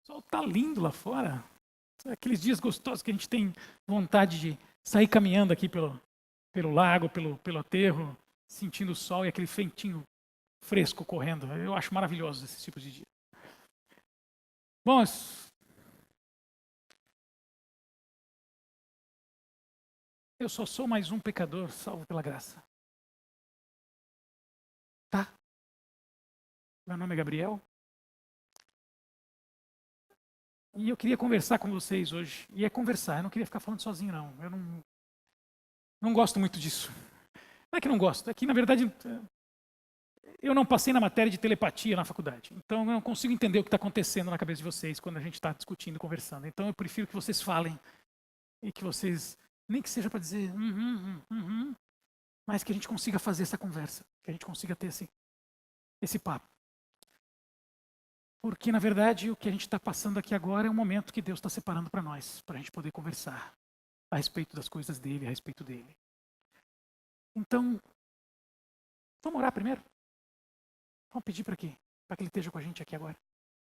O sol está lindo lá fora. Aqueles dias gostosos que a gente tem vontade de sair caminhando aqui pelo lago, pelo aterro, sentindo o sol e aquele ventinho fresco correndo. Eu acho maravilhoso esses tipos de dias. Bom, eu só sou mais um pecador salvo pela graça. Tá? Meu nome é Gabriel. E eu queria conversar com vocês hoje. E é conversar, eu não queria ficar falando sozinho, não. Eu não gosto muito disso. Não é que não gosto, é que, na verdade, eu não passei na matéria de telepatia na faculdade. Então, eu não consigo entender o que está acontecendo na cabeça de vocês quando a gente está discutindo, conversando. Então, eu prefiro que vocês falem e que vocês, nem que seja para dizer mas que a gente consiga fazer essa conversa, que a gente consiga ter esse papo. Porque, na verdade, o que a gente está passando aqui agora é um momento que Deus está separando para nós, para a gente poder conversar a respeito das coisas dele, a respeito dele. Então, vamos orar primeiro? Vamos pedir para quê? Para que ele esteja com a gente aqui agora.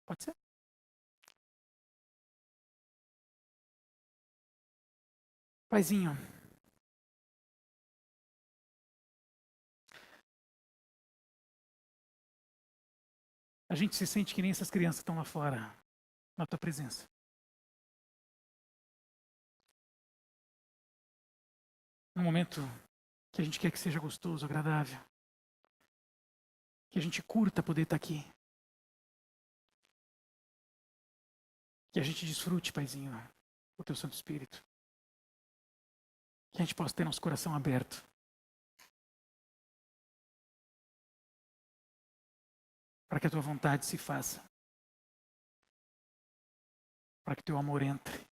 Pode ser? Paizinho, a gente se sente que nem essas crianças estão lá fora, na tua presença. Num momento que a gente quer que seja gostoso, agradável. Que a gente curta poder estar aqui. Que a gente desfrute, Paizinho, o teu Santo Espírito. Que a gente possa ter nosso coração aberto. Para que a tua vontade se faça. Para que o teu amor entre.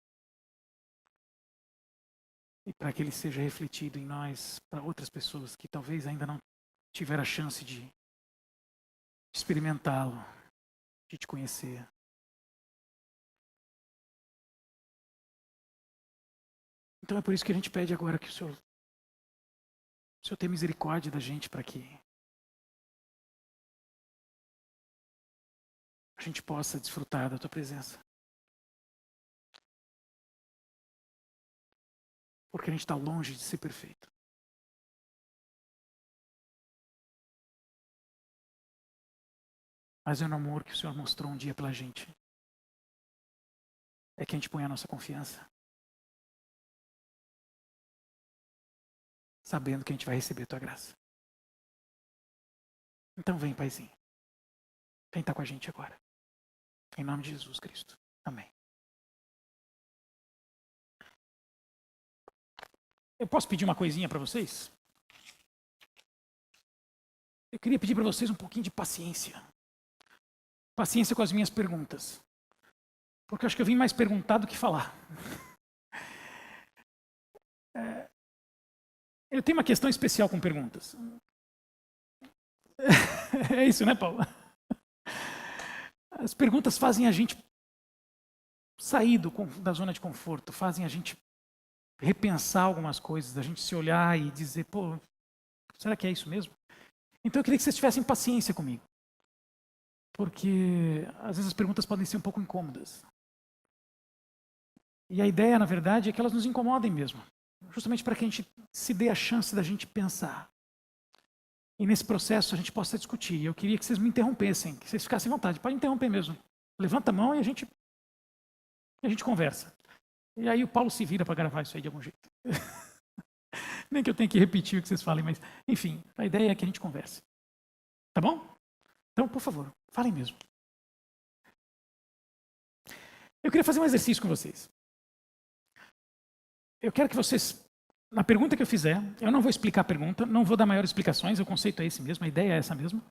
E para que ele seja refletido em nós, para outras pessoas que talvez ainda não tiveram a chance de experimentá-lo, de te conhecer. Então é por isso que a gente pede agora que o Senhor tenha misericórdia da gente para que a gente possa desfrutar da tua presença. Porque a gente está longe de ser perfeito. Mas é no amor que o Senhor mostrou um dia pela gente. É que a gente põe a nossa confiança. Sabendo que a gente vai receber a tua graça. Então vem, Paizinho. Vem estar com a gente agora. Em nome de Jesus Cristo. Amém. Eu posso pedir uma coisinha para vocês? Eu queria pedir para vocês um pouquinho de paciência. Paciência com as minhas perguntas. Porque eu acho que eu vim mais perguntar do que falar. Eu tenho uma questão especial com perguntas. É isso, né, Paulo? As perguntas fazem a gente sair da zona de conforto, fazem a gente repensar algumas coisas, a gente se olhar e dizer, pô, será que é isso mesmo? Então eu queria que vocês tivessem paciência comigo. Porque às vezes as perguntas podem ser um pouco incômodas. E a ideia, na verdade, é que elas nos incomodem mesmo. Justamente para que a gente se dê a chance da gente pensar. E nesse processo a gente possa discutir. Eu queria que vocês me interrompessem, que vocês ficassem à vontade. Pode interromper mesmo. Levanta a mão e a gente conversa. E aí o Paulo se vira para gravar isso aí de algum jeito. Nem que eu tenha que repetir o que vocês falem, mas enfim, a ideia é que a gente converse. Tá bom? Então, por favor, falem mesmo. Eu queria fazer um exercício com vocês. Eu quero que vocês, na pergunta que eu fizer, eu não vou explicar a pergunta, não vou dar maiores explicações, o conceito é esse mesmo, a ideia é essa mesmo.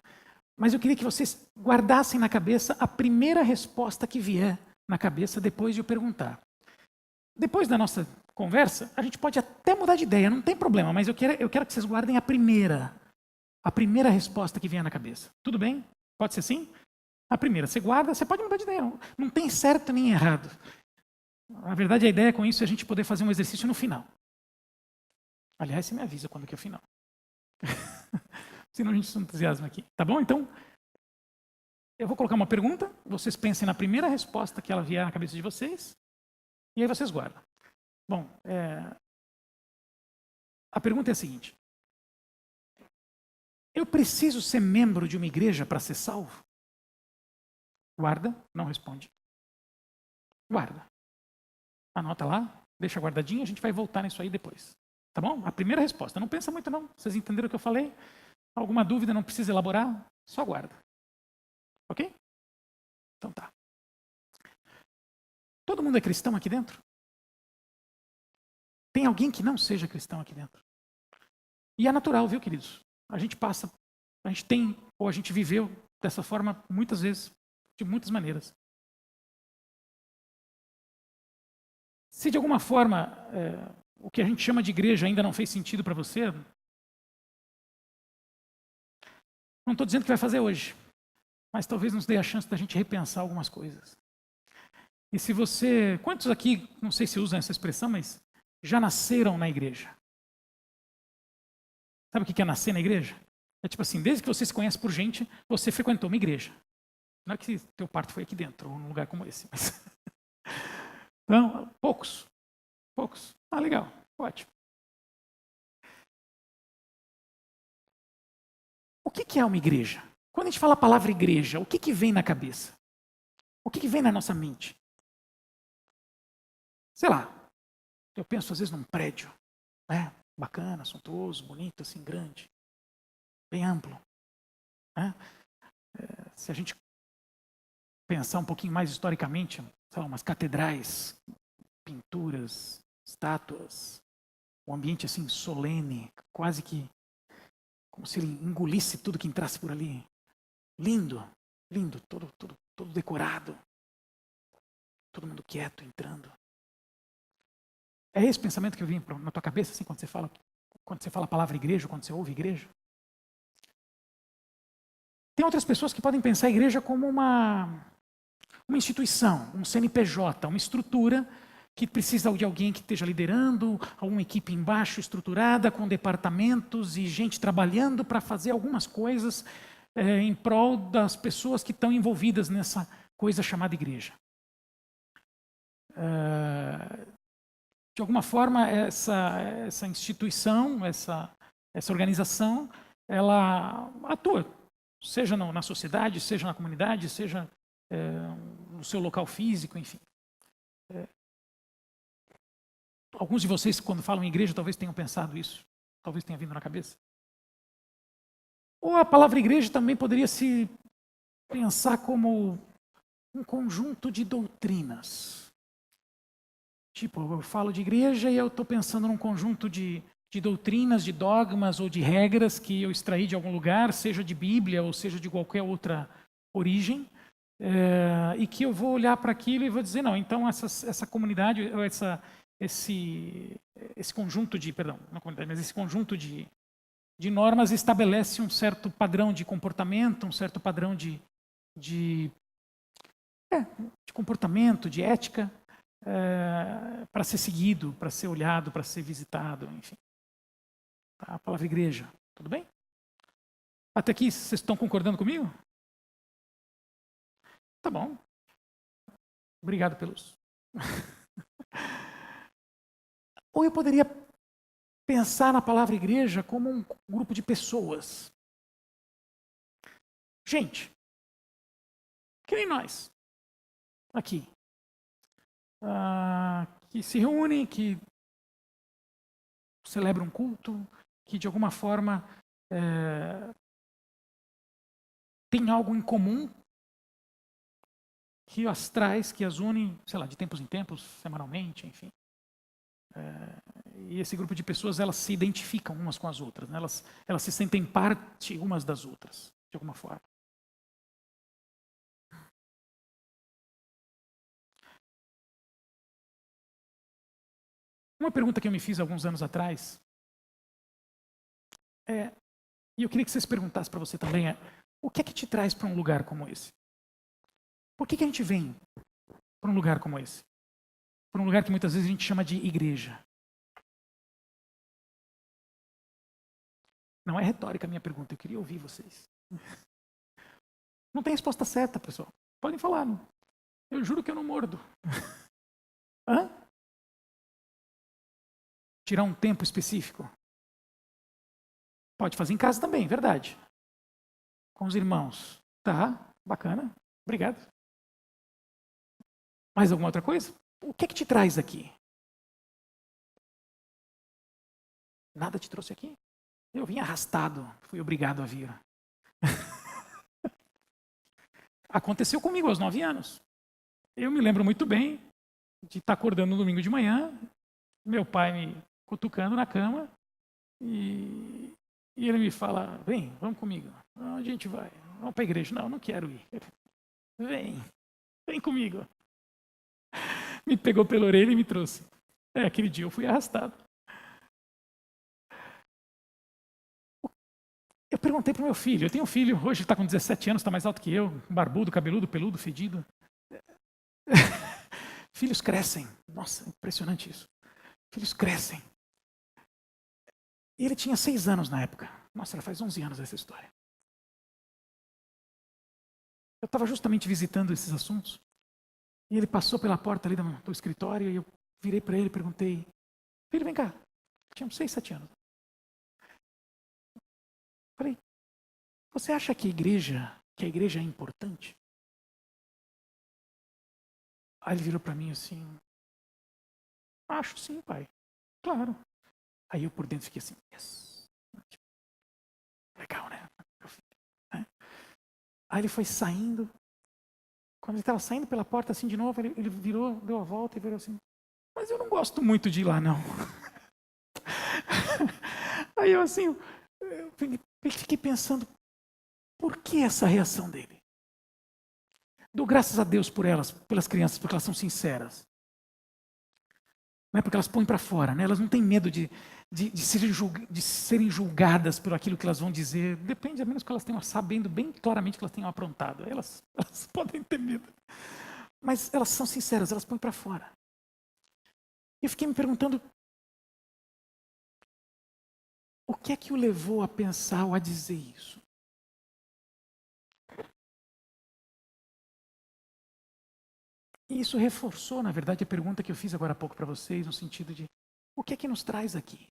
Mas eu queria que vocês guardassem na cabeça a primeira resposta que vier na cabeça depois de eu perguntar. Depois da nossa conversa, a gente pode até mudar de ideia, não tem problema, mas eu quero que vocês guardem a primeira resposta que vier na cabeça. Tudo bem? Pode ser assim? A primeira, você guarda, você pode mudar de ideia, não tem certo nem errado. Na verdade, a ideia com isso é a gente poder fazer um exercício no final. Aliás, você me avisa quando que é o final. Senão a gente se entusiasma aqui. Tá bom? Então, Eu vou colocar uma pergunta, vocês pensem na primeira resposta que ela vier na cabeça de vocês, e aí vocês guardam. Bom, a pergunta é a seguinte: eu preciso ser membro de uma igreja para ser salvo? Guarda, não responde. Guarda. Anota lá, deixa guardadinho, a gente vai voltar nisso aí depois. Tá bom? A primeira resposta. Não pensa muito não. Vocês entenderam o que eu falei? Alguma dúvida, não precisa elaborar? Só guarda. Ok? Então tá. Todo mundo é cristão aqui dentro? Tem alguém que não seja cristão aqui dentro? E é natural, viu, queridos? A gente passa, a gente tem, ou a gente viveu dessa forma muitas vezes, de muitas maneiras. Se de alguma forma o que a gente chama de igreja ainda não fez sentido para você, não estou dizendo que vai fazer hoje, mas talvez nos dê a chance da gente repensar algumas coisas. E se você, quantos aqui, não sei se usam essa expressão, mas já nasceram na igreja? Sabe o que é nascer na igreja? É tipo assim, desde que você se conhece por gente, você frequentou uma igreja. Não é que teu parto foi aqui dentro, ou num lugar como esse, mas... Então, poucos. Ah, legal, ótimo. O que é uma igreja? Quando a gente fala a palavra igreja, o que vem na cabeça? O que vem na nossa mente? Sei lá, eu penso às vezes num prédio, né? Bacana, suntuoso, bonito, assim, grande, bem amplo. Né? Se a gente pensar um pouquinho mais historicamente, sei lá, umas catedrais, pinturas, estátuas, um ambiente assim solene, quase que como se ele engolisse tudo que entrasse por ali. Lindo, lindo, todo decorado. Todo mundo quieto, entrando. É esse pensamento que vem na tua cabeça assim quando você fala a palavra igreja, quando você ouve igreja? Tem outras pessoas que podem pensar a igreja como uma instituição, um CNPJ, uma estrutura que precisa de alguém que esteja liderando, uma equipe embaixo estruturada, com departamentos e gente trabalhando para fazer algumas coisas em prol das pessoas que estão envolvidas nessa coisa chamada igreja. De alguma forma, essa instituição, essa organização, ela atua, seja na sociedade, seja na comunidade, seja no seu local físico, enfim. Alguns de vocês, quando falam em igreja, talvez tenham pensado isso, talvez tenha vindo na cabeça. Ou a palavra igreja também poderia se pensar como um conjunto de doutrinas. Tipo, eu falo de igreja e eu estou pensando num conjunto de doutrinas, de dogmas ou de regras que eu extraí de algum lugar, seja de Bíblia ou seja de qualquer outra origem, e que eu vou olhar para aquilo e vou dizer, não, então essa comunidade, esse conjunto de, perdão, não comunidade, mas esse conjunto de normas estabelece um certo padrão de comportamento, um certo padrão de comportamento, de ética, para ser seguido, para ser olhado, para ser visitado, enfim. A palavra igreja, tudo bem? Até aqui, vocês estão concordando comigo? Tá bom. Obrigado pelos... Ou eu poderia pensar na palavra igreja como um grupo de pessoas. Gente, que nem nós, aqui, que se reúnem, que celebram um culto, que de alguma forma tem algo em comum que as traz, que as une, sei lá, de tempos em tempos, semanalmente, enfim. E esse grupo de pessoas, elas se identificam umas com as outras, né? Elas se sentem parte umas das outras, de alguma forma. Uma pergunta que eu me fiz alguns anos atrás, e eu queria que vocês perguntassem para você também, o que é que te traz para um lugar como esse? Por que a gente vem para um lugar como esse? Para um lugar que muitas vezes a gente chama de igreja. Não é retórica a minha pergunta, eu queria ouvir vocês. Não tem resposta certa, pessoal. Podem falar. Eu juro que eu não mordo. Hã? Tirar um tempo específico. Pode fazer em casa também, verdade. Com os irmãos. Tá, bacana. Obrigado. Mais alguma outra coisa? O que é que te traz aqui? Nada te trouxe aqui? Eu vim arrastado, fui obrigado a vir. Aconteceu comigo aos 9 anos. Eu me lembro muito bem de estar acordando no domingo de manhã, meu pai me cutucando na cama e ele me fala, vem, vamos comigo. Onde a gente vai? Vamos para a igreja. Não, não quero ir. Vem comigo. Me pegou pela orelha e me trouxe. Aquele dia eu fui arrastado. Eu perguntei para o meu filho, eu tenho um filho, hoje ele está com 17 anos, está mais alto que eu, barbudo, cabeludo, peludo, fedido. Filhos crescem. Nossa, impressionante isso. Filhos crescem. E ele tinha 6 anos na época. Nossa, ela faz 11 anos essa história. Eu estava justamente visitando esses assuntos. E ele passou pela porta ali do escritório e eu virei para ele e perguntei, filho, vem cá. Tinha uns 6, 7 anos. Falei, você acha que a igreja é importante? Aí ele virou para mim assim, acho sim, pai. Claro. Aí eu por dentro fiquei assim, yes. Legal, né? Aí ele foi saindo. Quando ele estava saindo pela porta assim de novo, ele virou, deu a volta e virou assim, mas eu não gosto muito de ir lá, não. Aí eu assim, eu fiquei pensando, por que essa reação dele? Dou graças a Deus por elas, pelas crianças, porque elas são sinceras. Não é porque elas põem para fora, né? Elas não têm medo de serem julgadas por aquilo que elas vão dizer. Depende, a menos que elas tenham, sabendo bem claramente que elas tenham aprontado. Elas podem ter medo. Mas elas são sinceras, elas põem para fora. Eu fiquei me perguntando, o que é que o levou a pensar ou a dizer isso? E isso reforçou, na verdade, a pergunta que eu fiz agora há pouco para vocês, no sentido de, o que é que nos traz aqui?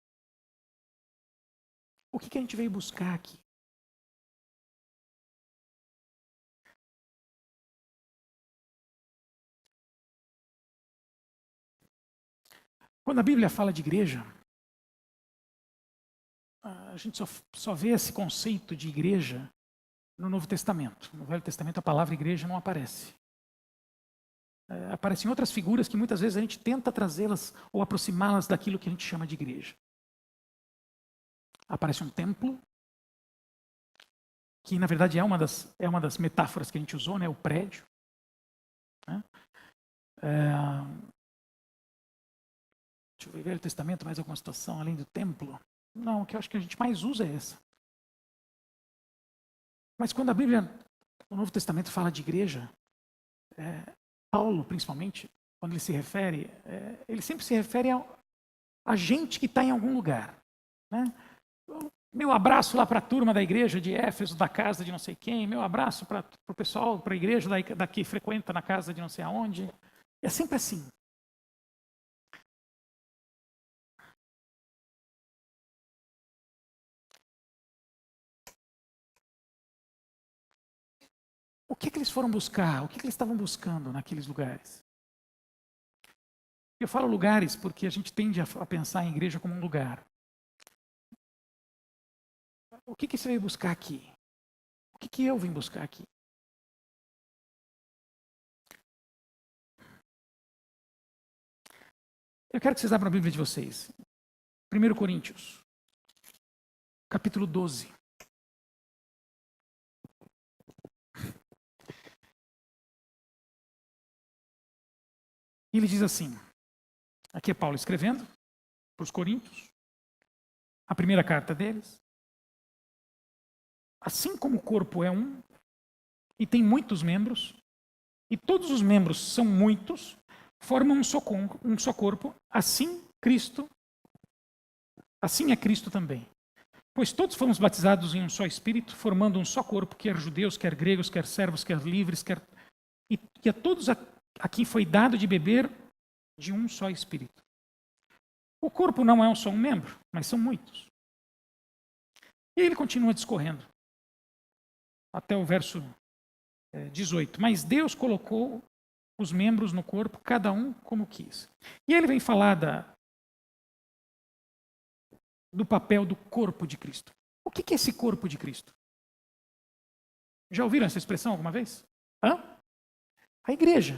O que a gente veio buscar aqui? Quando a Bíblia fala de igreja, a gente só vê esse conceito de igreja no Novo Testamento. No Velho Testamento a palavra igreja não aparece. Aparecem outras figuras que muitas vezes a gente tenta trazê-las ou aproximá-las daquilo que a gente chama de igreja. Aparece um templo, que na verdade é uma das metáforas que a gente usou, né? O prédio. Né? Deixa eu ver, Velho Testamento, mais alguma situação além do templo? Não, o que eu acho que a gente mais usa é essa. Mas quando a Bíblia, no Novo Testamento, fala de igreja, Paulo, principalmente, quando ele se refere, ele sempre se refere a gente que está em algum lugar. Né? Meu abraço lá para a turma da igreja de Éfeso, da casa de não sei quem, meu abraço para o pessoal, para a igreja daqui frequenta na casa de não sei aonde. É sempre assim. O que eles foram buscar? O que eles estavam buscando naqueles lugares? Eu falo lugares porque a gente tende a pensar em igreja como um lugar. O que você veio buscar aqui? O que eu vim buscar aqui? Eu quero que vocês abram a Bíblia de vocês. 1 Coríntios, capítulo 12. E ele diz assim, aqui é Paulo escrevendo para os Coríntios, a primeira carta deles. Assim como o corpo é um e tem muitos membros, e todos os membros são muitos, formam um só corpo, assim é Cristo também. Pois todos fomos batizados em um só Espírito, formando um só corpo, quer judeus, quer gregos, quer servos, quer livres, e a todos aqui foi dado de beber de um só Espírito. O corpo não é só um membro, mas são muitos. E ele continua discorrendo, até o verso 18. Mas Deus colocou os membros no corpo, cada um como quis. E ele vem falar do papel do corpo de Cristo. O que é esse corpo de Cristo? Já ouviram essa expressão alguma vez? A igreja.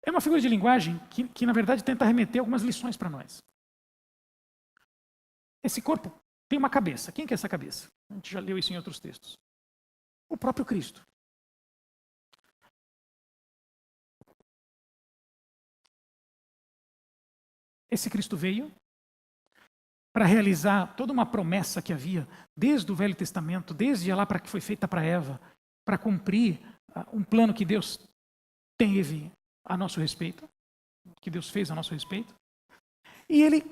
É uma figura de linguagem que na verdade, tenta remeter algumas lições para nós. Esse corpo tem uma cabeça. Quem que é essa cabeça? A gente já leu isso em outros textos. O próprio Cristo. Esse Cristo veio para realizar toda uma promessa que havia desde o Velho Testamento, desde lá para que foi feita para Eva, para cumprir um plano que Deus teve a nosso respeito, que Deus fez a nosso respeito. E ele,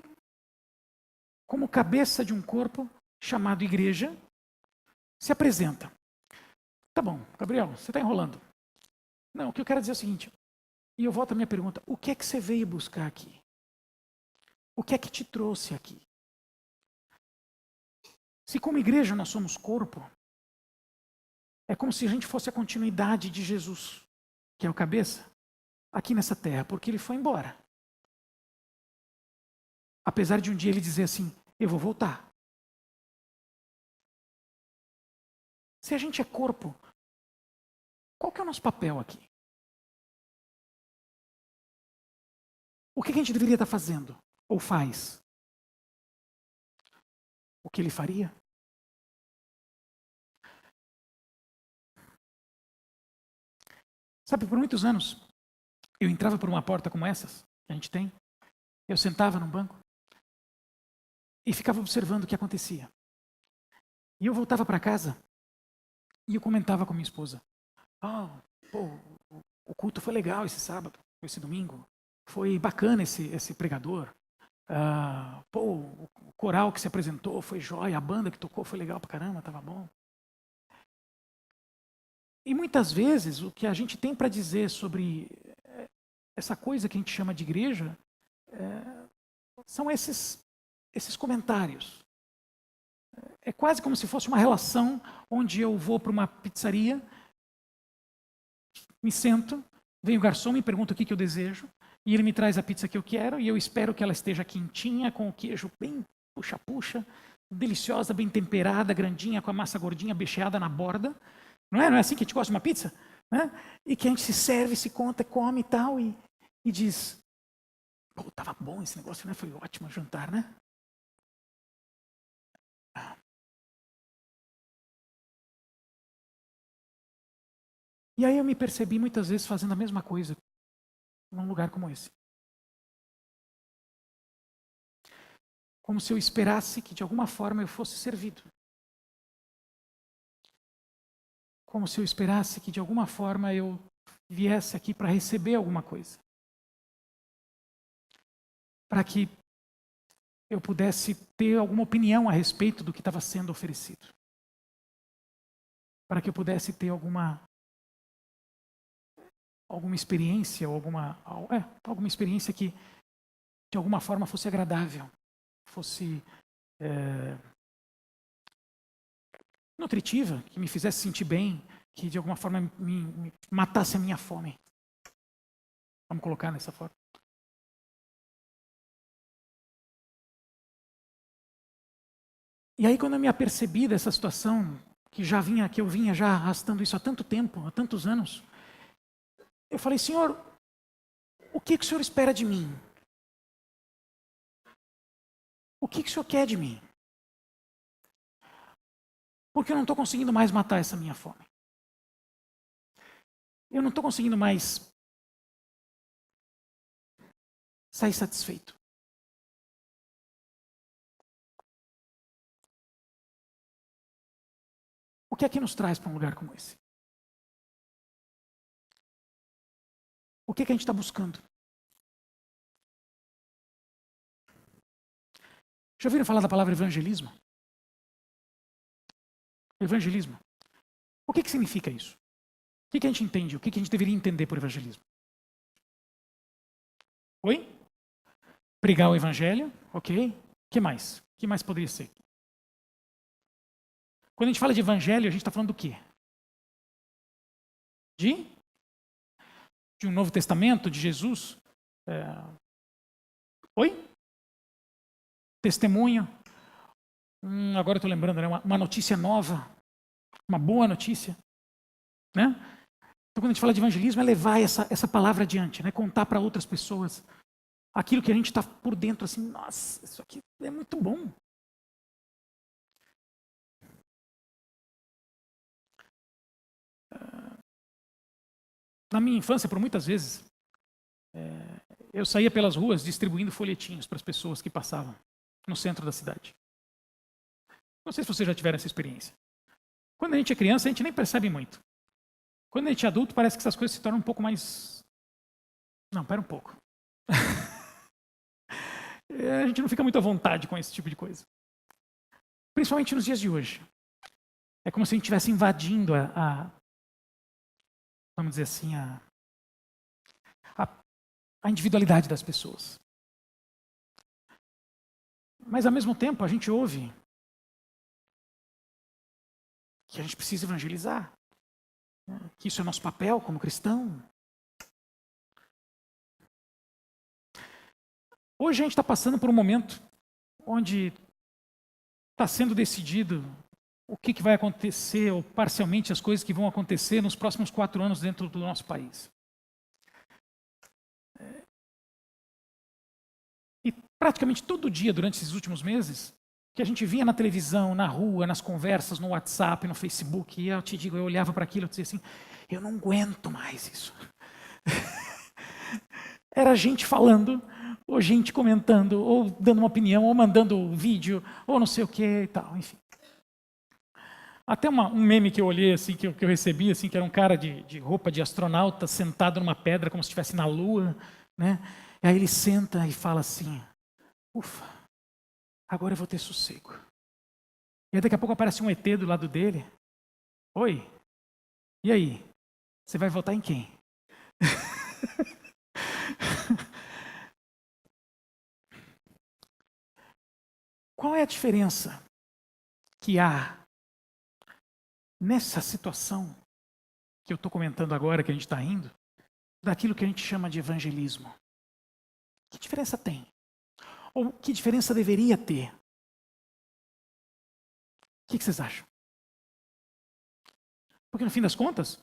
como cabeça de um corpo chamado igreja, se apresenta. Tá bom, Gabriel, você está enrolando. Não, o que eu quero dizer é o seguinte, e eu volto à minha pergunta, o que é que você veio buscar aqui? O que é que te trouxe aqui? Se como igreja nós somos corpo, é como se a gente fosse a continuidade de Jesus, que é o cabeça, aqui nessa terra, porque ele foi embora. Apesar de um dia ele dizer assim, eu vou voltar. Se a gente é corpo, qual que é o nosso papel aqui? O que a gente deveria estar fazendo? Ou faz? O que ele faria? Sabe, por muitos anos, eu entrava por uma porta como essas, que a gente tem, eu sentava num banco e ficava observando o que acontecia. E eu voltava para casa e eu comentava com minha esposa. O culto foi legal esse sábado, esse domingo. Foi bacana esse pregador. O coral que se apresentou foi jóia, a banda que tocou foi legal pra caramba, estava bom. E muitas vezes o que a gente tem para dizer sobre essa coisa que a gente chama de igreja são esses comentários. É quase como se fosse uma relação onde eu vou para uma pizzaria, me sento, vem o garçom, me pergunta o que eu desejo, e ele me traz a pizza que eu quero, e eu espero que ela esteja quentinha, com o queijo bem puxa-puxa, deliciosa, bem temperada, grandinha, com a massa gordinha, becheada na borda. Não é assim que a gente gosta de uma pizza? Né? E que a gente se serve, se conta, come e tal, e diz, estava bom esse negócio, né? Foi ótimo o jantar, né? E aí eu me percebi muitas vezes fazendo a mesma coisa num lugar como esse. Como se eu esperasse que de alguma forma eu fosse servido. Como se eu esperasse que de alguma forma eu viesse aqui para receber alguma coisa. Para que eu pudesse ter alguma opinião a respeito do que estava sendo oferecido. Para que eu pudesse ter alguma experiência, ou alguma experiência que de alguma forma fosse agradável, fosse nutritiva, que me fizesse sentir bem, que de alguma forma me matasse a minha fome. Vamos colocar dessa forma. E aí quando eu me apercebi dessa situação, que eu vinha já arrastando isso há tanto tempo, há tantos anos, eu falei, Senhor, o que o Senhor espera de mim? O que o Senhor quer de mim? Porque eu não estou conseguindo mais matar essa minha fome. Eu não estou conseguindo mais sair satisfeito. O que é que nos traz para um lugar como esse? O que é que a gente está buscando? Já ouviram falar da palavra evangelismo? Evangelismo. O que significa isso? O que a gente entende? O que a gente deveria entender por evangelismo? Oi? Pregar o evangelho, ok. O que mais? O que mais poderia ser? Quando a gente fala de evangelho, a gente está falando do quê? De um Novo Testamento, de Jesus? Oi? Testemunho. Agora eu estou lembrando, né? Uma notícia nova, uma boa notícia. Né? Então, quando a gente fala de evangelismo, é levar essa palavra adiante, né? Contar para outras pessoas aquilo que a gente está por dentro, assim, nossa, isso aqui é muito bom. Na minha infância, por muitas vezes, eu saía pelas ruas distribuindo folhetinhos para as pessoas que passavam no centro da cidade. Não sei se vocês já tiveram essa experiência. Quando a gente é criança, a gente nem percebe muito. Quando a gente é adulto, parece que essas coisas se tornam um pouco mais... Não, pera um pouco. A gente não fica muito à vontade com esse tipo de coisa. Principalmente nos dias de hoje. É como se a gente estivesse invadindo vamos dizer assim, a individualidade das pessoas. Mas, ao mesmo tempo, a gente ouve que a gente precisa evangelizar, né? Que isso é nosso papel como cristão. Hoje a gente está passando por um momento onde está sendo decidido o que vai acontecer, ou parcialmente as coisas que vão acontecer nos próximos 4 anos dentro do nosso país. E praticamente todo dia, durante esses últimos meses, que a gente via na televisão, na rua, nas conversas, no WhatsApp, no Facebook, e eu te digo, eu olhava para aquilo e dizia assim, eu não aguento mais isso. Era gente falando, ou gente comentando, ou dando uma opinião, ou mandando vídeo, ou não sei o que e tal, enfim. Até um meme que eu olhei, assim, que eu recebi, assim, que era um cara de roupa de astronauta sentado numa pedra como se estivesse na lua, né? E aí ele senta e fala assim, ufa, agora eu vou ter sossego. E aí daqui a pouco aparece um ET do lado dele. Oi, e aí? Você vai votar em quem? Qual é a diferença que há nessa situação que eu estou comentando agora, que a gente está indo, daquilo que a gente chama de evangelismo? Que diferença tem? Ou que diferença deveria ter? O que vocês acham? Porque no fim das contas,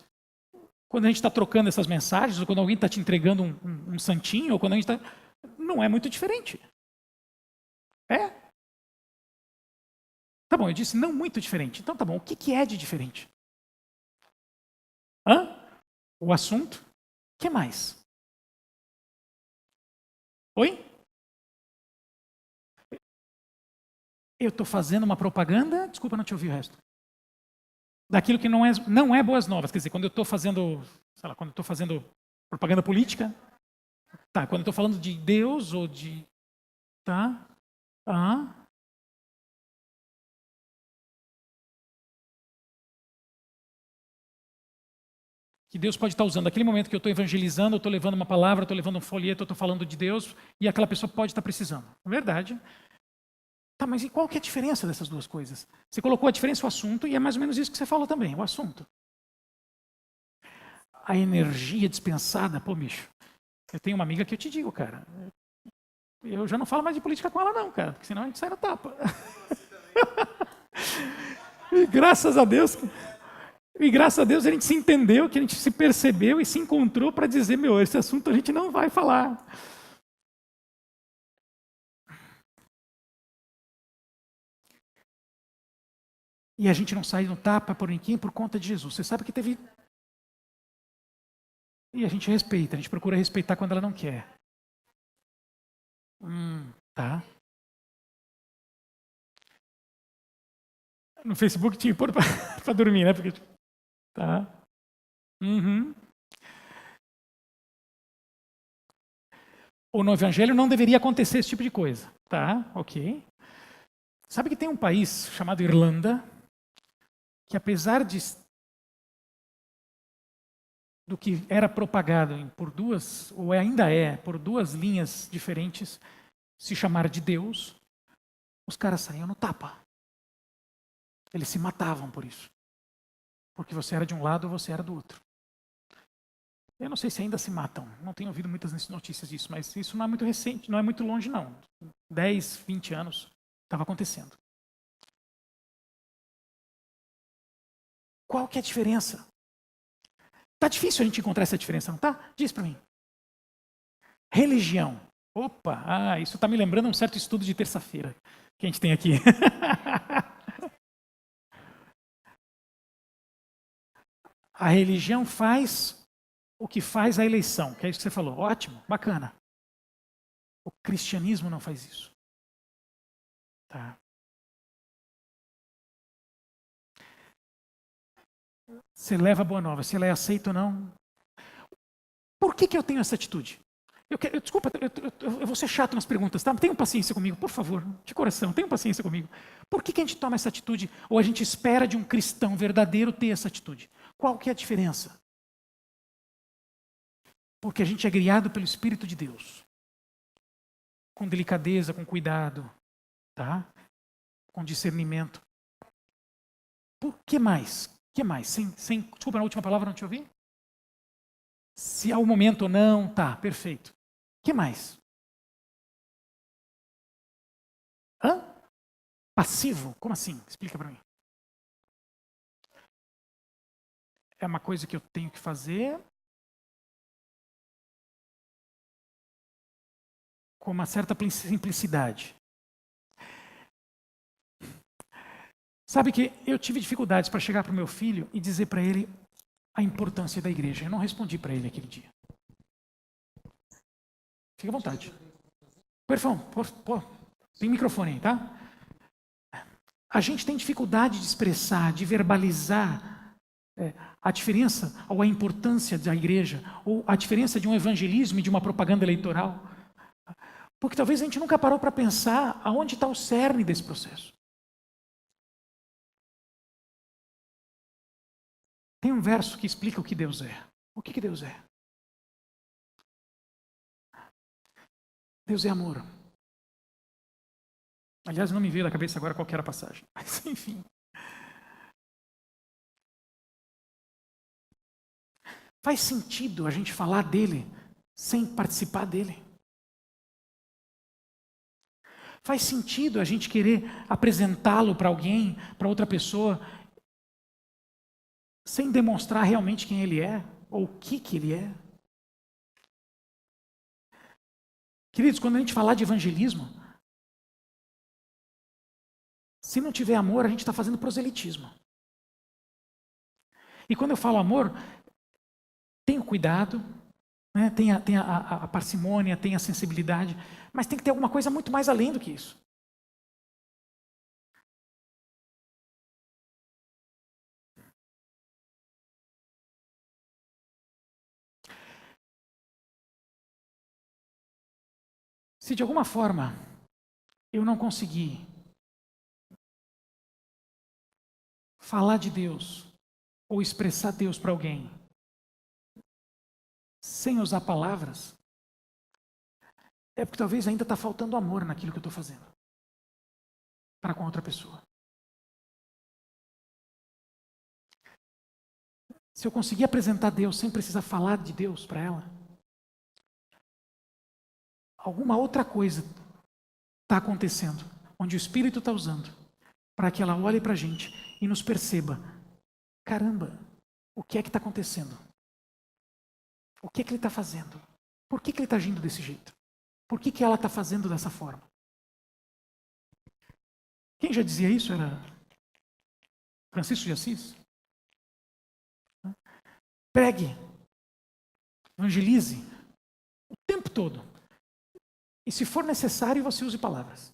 quando a gente está trocando essas mensagens, ou quando alguém está te entregando um santinho, ou quando a gente está... Não é muito diferente. É? Tá bom, eu disse não muito diferente. Então tá bom, o que é de diferente? O assunto? O que mais? Oi? Eu estou fazendo uma propaganda? Desculpa, não te ouvi o resto. Daquilo que não é boas novas. Quer dizer, quando eu estou fazendo, sei lá, quando eu estou fazendo propaganda política, tá, quando eu estou falando de Deus ou de... Tá? Que Deus pode estar usando. Naquele momento que eu estou evangelizando, eu estou levando uma palavra, eu estou levando um folheto, eu estou falando de Deus, e aquela pessoa pode estar precisando. É verdade. Tá, mas e qual que é a diferença dessas duas coisas? Você colocou a diferença, o assunto, e é mais ou menos isso que você falou também, o assunto. A energia dispensada, pô, bicho. Eu tenho uma amiga que eu te digo, cara. Eu já não falo mais de política com ela, não, cara, porque senão a gente sai na tapa. E graças a Deus a gente se entendeu, que a gente se percebeu e se encontrou para dizer, meu, esse assunto a gente não vai falar. E a gente não sai no tapa por ninguém por conta de Jesus. Você sabe que teve... E a gente respeita, a gente procura respeitar quando ela não quer. Tá. No Facebook tinha que pôr para dormir, né? Porque... Tá. Ou no Evangelho não deveria acontecer esse tipo de coisa. Tá, ok. Sabe que tem um país chamado Irlanda, que apesar do que era propagado por duas, ou ainda é, por duas linhas diferentes, se chamar de Deus, os caras saíam no tapa. Eles se matavam por isso. Porque você era de um lado ou você era do outro. Eu não sei se ainda se matam, não tenho ouvido muitas notícias disso, mas isso não é muito recente, não é muito longe não. 10, 20 anos estava acontecendo. Qual que é a diferença? Tá difícil a gente encontrar essa diferença, não tá? Diz para mim. Religião. Opa, isso está me lembrando um certo estudo de terça-feira que a gente tem aqui. A religião faz o que faz a eleição, que é isso que você falou. Ótimo, bacana. O cristianismo não faz isso. Tá. Você leva a boa nova, se ela é aceita ou não. Por que eu tenho essa atitude? Desculpa, eu vou ser chato nas perguntas, tá? Tenham paciência comigo, por favor, de coração, tenham paciência comigo. Por que a gente toma essa atitude, ou a gente espera de um cristão verdadeiro ter essa atitude? Qual que é a diferença? Porque a gente é criado pelo Espírito de Deus. Com delicadeza, com cuidado, tá? Com discernimento. Por que mais? Que mais? Desculpa, na última palavra não te ouvi? Se há um momento ou não, tá, perfeito. Que mais? Hã? Passivo? Como assim? Explica para mim. É uma coisa que eu tenho que fazer com uma certa simplicidade. Sabe que eu tive dificuldades para chegar para o meu filho e dizer para ele a importância da igreja. Eu não respondi para ele aquele dia. Fique à vontade. Perfão, tem microfone aí, tá? A gente tem dificuldade de expressar, de verbalizar a diferença ou a importância da igreja, ou a diferença de um evangelismo e de uma propaganda eleitoral. Porque talvez a gente nunca parou para pensar aonde está o cerne desse processo. Tem um verso que explica o que Deus é. O que Deus é? Deus é amor. Aliás, não me veio da cabeça agora qual era a passagem. Mas, enfim. Faz sentido a gente falar dele sem participar dele? Faz sentido a gente querer apresentá-lo para alguém, para outra pessoa, sem demonstrar realmente quem ele é ou o que ele é? Queridos, quando a gente falar de evangelismo, se não tiver amor, a gente está fazendo proselitismo. E quando eu falo amor, tenha cuidado, né? Tenha a parcimônia, tenha a sensibilidade, mas tem que ter alguma coisa muito mais além do que isso. Se de alguma forma eu não conseguir falar de Deus ou expressar Deus para alguém sem usar palavras, é porque talvez ainda está faltando amor naquilo que eu estou fazendo para com outra pessoa. Se eu conseguir apresentar Deus sem precisar falar de Deus para ela, alguma outra coisa está acontecendo, onde o Espírito está usando, para que ela olhe para a gente e nos perceba. Caramba, o que é que está acontecendo? O que é que ele está fazendo? Por que ele está agindo desse jeito? Por que ela está fazendo dessa forma? Quem já dizia isso era Francisco de Assis. Pregue, evangelize o tempo todo. E se for necessário, você use palavras.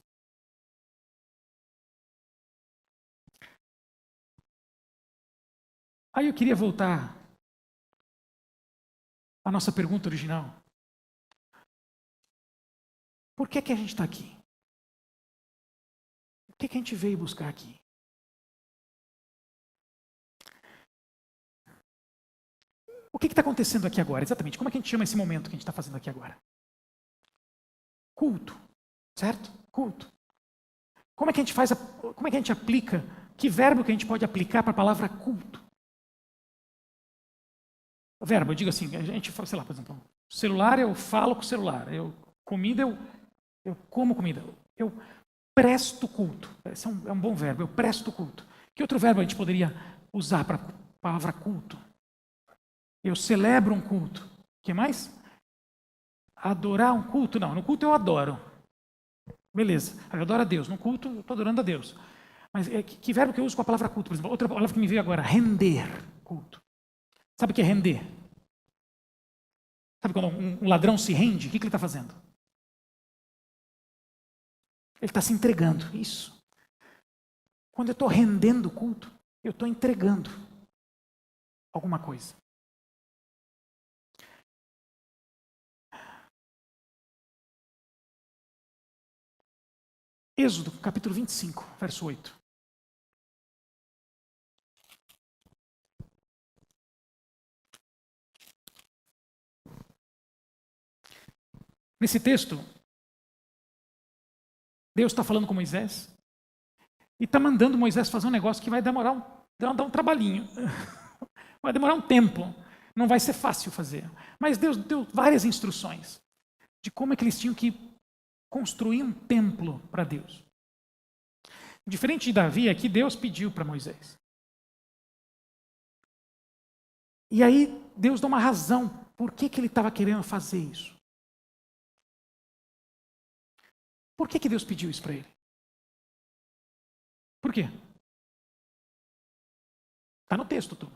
Aí eu queria voltar à nossa pergunta original. Por que a gente está aqui? que a gente veio buscar aqui? O que está acontecendo aqui agora? Exatamente, como é que a gente chama esse momento que a gente está fazendo aqui agora? Culto, certo? Culto. Como é que a gente faz, como é que a gente aplica, que verbo que a gente pode aplicar para a palavra culto? O verbo, eu digo assim, a gente fala, sei lá, por exemplo, celular eu falo com o celular, comida eu como comida, eu presto culto. Esse é um bom verbo, eu presto culto. Que outro verbo a gente poderia usar para a palavra culto? Eu celebro um culto. O que mais? Adorar um culto? Não, no culto eu adoro. Beleza, eu adoro a Deus. No culto eu estou adorando a Deus. Mas que verbo que eu uso com a palavra culto? Por exemplo, outra palavra que me veio agora, render culto. Sabe o que é render? Sabe quando um ladrão se rende? O que ele está fazendo? Ele está se entregando, isso. Quando eu estou rendendo culto, eu estou entregando alguma coisa. Êxodo, capítulo 25, verso 8. Nesse texto, Deus está falando com Moisés e está mandando Moisés fazer um negócio que vai dar um trabalhinho. Vai demorar um tempo. Não vai ser fácil fazer. Mas Deus deu várias instruções de como é que eles tinham que construir um templo para Deus. Diferente de Davi, aqui Deus pediu para Moisés. E aí Deus dá uma razão por que ele estava querendo fazer isso. Por que Deus pediu isso para ele? Por quê? Está no texto, tudo.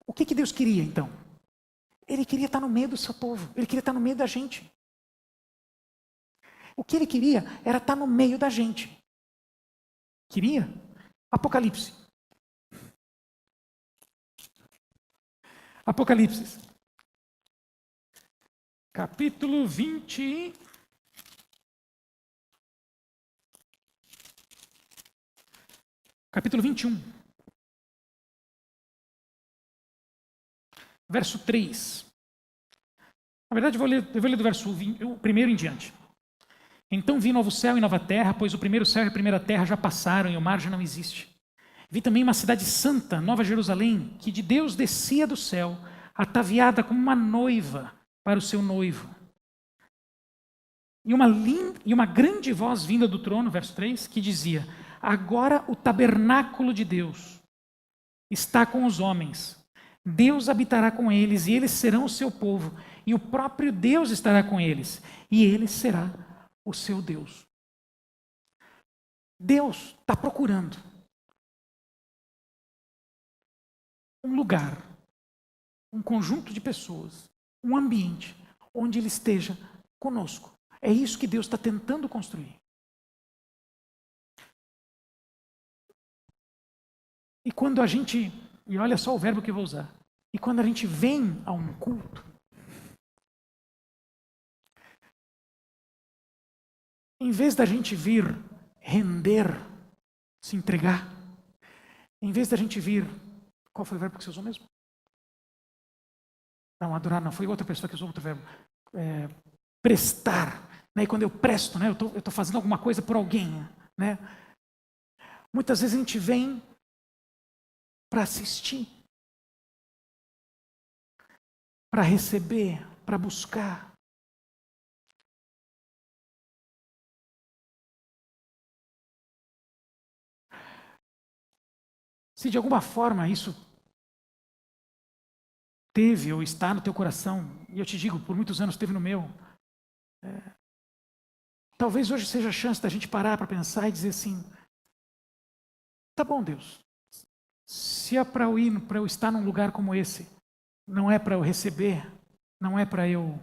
O que Deus queria, então? Ele queria estar no meio do seu povo. Ele queria estar no meio da gente. O que ele queria era estar no meio da gente. Queria? Apocalipse. Apocalipse. Capítulo 20. Capítulo 21. Verso 3. Na verdade, eu vou ler do verso 20, o primeiro em diante. Então vi novo céu e nova terra, pois o primeiro céu e a primeira terra já passaram e o mar já não existe. Vi também uma cidade santa, Nova Jerusalém, que de Deus descia do céu, ataviada como uma noiva para o seu noivo. E uma grande voz vinda do trono, verso 3, que dizia: agora o tabernáculo de Deus está com os homens. Deus habitará com eles e eles serão o seu povo. E o próprio Deus estará com eles e ele será o seu Deus. Deus está procurando um lugar, um conjunto de pessoas, um ambiente onde ele esteja conosco. É isso que Deus está tentando construir. E quando a gente, e olha só o verbo que eu vou usar, e quando a gente vem a um culto, em vez da gente vir render, se entregar, em vez da gente vir, qual foi o verbo que você usou mesmo? Não, adorar não, foi outra pessoa que usou outro verbo. Prestar, né? E quando eu presto, né? Eu estou fazendo alguma coisa por alguém, né? Muitas vezes a gente vem para assistir, para receber, para buscar. Se de alguma forma isso teve ou está no teu coração, e eu te digo, por muitos anos teve no meu, talvez hoje seja a chance da gente parar para pensar e dizer assim: tá bom, Deus, se é para eu estar num lugar como esse, não é para eu receber, não é para eu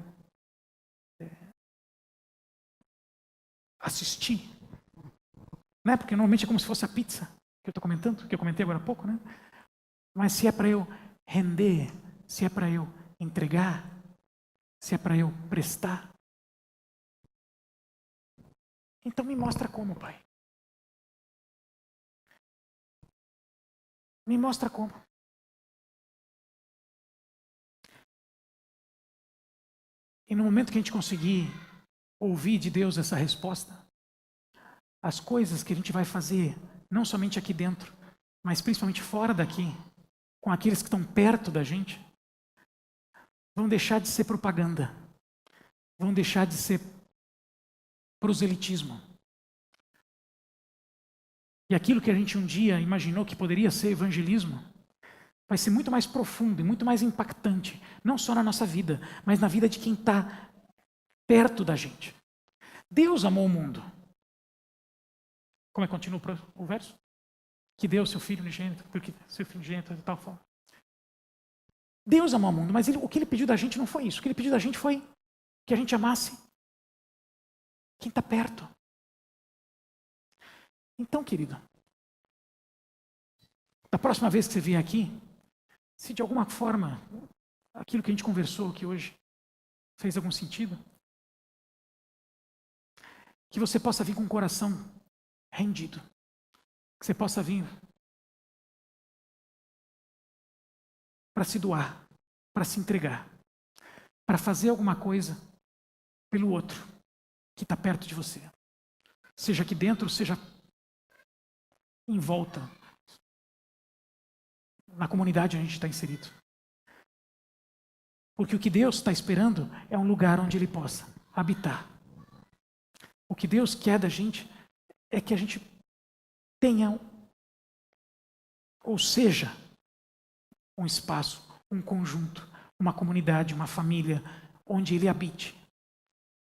assistir, né? Porque normalmente é como se fosse a pizza que eu estou comentando, que eu comentei agora há pouco, né? Mas se é para eu render, se é para eu entregar, se é para eu prestar, Então me mostra como, Pai. Me mostra como. E no momento que a gente conseguir ouvir de Deus essa resposta, as coisas que a gente vai fazer, não somente aqui dentro, mas principalmente fora daqui, com aqueles que estão perto da gente, vão deixar de ser propaganda, vão deixar de ser proselitismo. E aquilo que a gente um dia imaginou que poderia ser evangelismo, vai ser muito mais profundo e muito mais impactante, não só na nossa vida, mas na vida de quem está perto da gente. Deus amou o mundo. Como é que continua o verso? Que deu seu filho unigênito, porque seu filho unigênito de tal forma. Deus amou o mundo, mas o que ele pediu da gente não foi isso. O que ele pediu da gente foi que a gente amasse quem está perto. Então, querido, da próxima vez que você vier aqui, se de alguma forma aquilo que a gente conversou aqui hoje fez algum sentido, que você possa vir com o coração rendido, que você possa vir para se doar, para se entregar, para fazer alguma coisa pelo outro que está perto de você, seja aqui dentro, seja em volta, na comunidade onde a gente está inserido. Porque o que Deus está esperando é um lugar onde Ele possa habitar. O que Deus quer da gente é que a gente tenha, ou seja, um espaço, um conjunto, uma comunidade, uma família, onde Ele habite,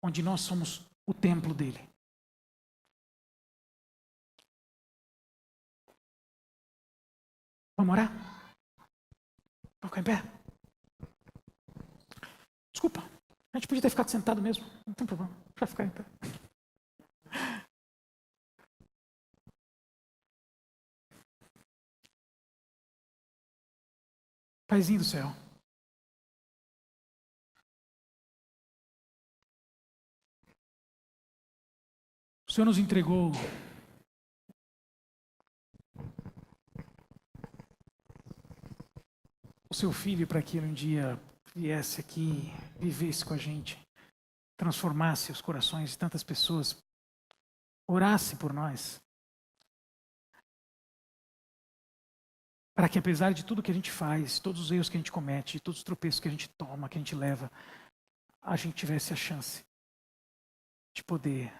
onde nós somos o templo dEle. Vamos orar? Vamos ficar em pé? Desculpa, a gente podia ter ficado sentado mesmo, não tem problema, vai ficar em pé. Paizinho do céu, o Senhor nos entregou o seu filho para que ele um dia viesse aqui, vivesse com a gente, transformasse os corações de tantas pessoas, orasse por nós, para que apesar de tudo que a gente faz, todos os erros que a gente comete, todos os tropeços que a gente toma, que a gente leva, a gente tivesse a chance de poder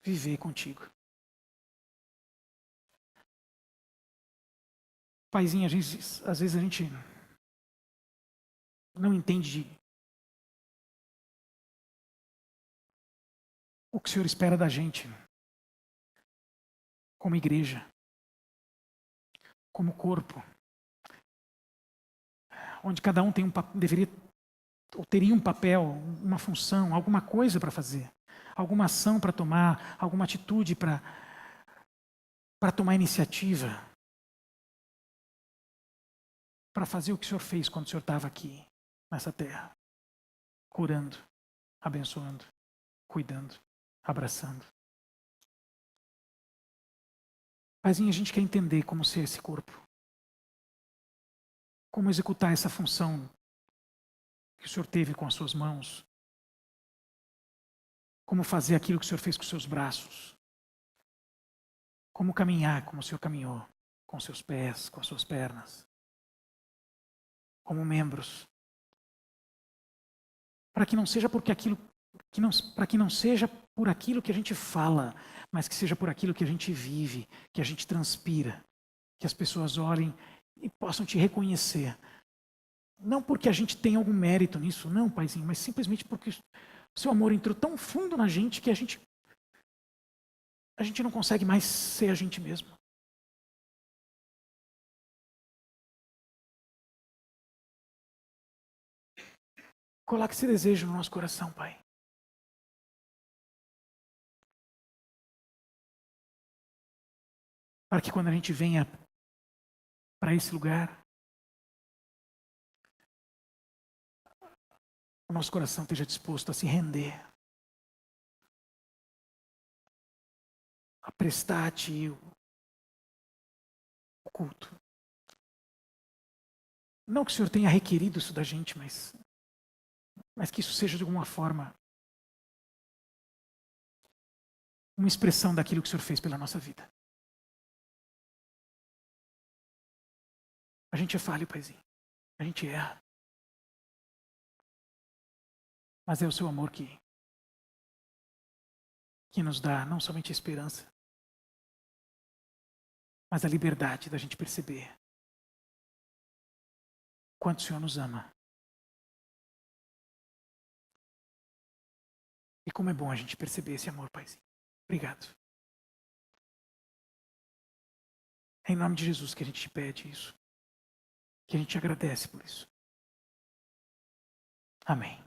viver contigo. Paizinho, às vezes a gente não entende o que o Senhor espera da gente, como igreja, como corpo, onde cada um tem deveria ou teria um papel, uma função, alguma coisa para fazer, alguma ação para tomar, alguma atitude para tomar iniciativa, para fazer o que o Senhor fez quando o Senhor estava aqui, nessa terra, curando, abençoando, cuidando, abraçando. Paizinho, a gente quer entender como ser esse corpo, como executar essa função que o Senhor teve com as suas mãos, como fazer aquilo que o Senhor fez com os seus braços, como caminhar como o Senhor caminhou, com seus pés, com as suas pernas, como membros, para que não seja porque aquilo para que não seja por aquilo que a gente fala, mas que seja por aquilo que a gente vive, que a gente transpira, que as pessoas olhem e possam te reconhecer. Não porque a gente tem algum mérito nisso, não, Paizinho, mas simplesmente porque o seu amor entrou tão fundo na gente que a gente não consegue mais ser a gente mesmo. Coloque esse desejo no nosso coração, Pai. Para que quando a gente venha para esse lugar, o nosso coração esteja disposto a se render prestar a Ti o culto. Não que o Senhor tenha requerido isso da gente, mas que isso seja de alguma forma uma expressão daquilo que o Senhor fez pela nossa vida. A gente é falho, Paizinho. A gente erra. Mas é o Seu amor que nos dá não somente a esperança, mas a liberdade da gente perceber quanto o Senhor nos ama. E como é bom a gente perceber esse amor, Paizinho. Obrigado. É em nome de Jesus que a gente te pede isso. Que a gente te agradece por isso. Amém.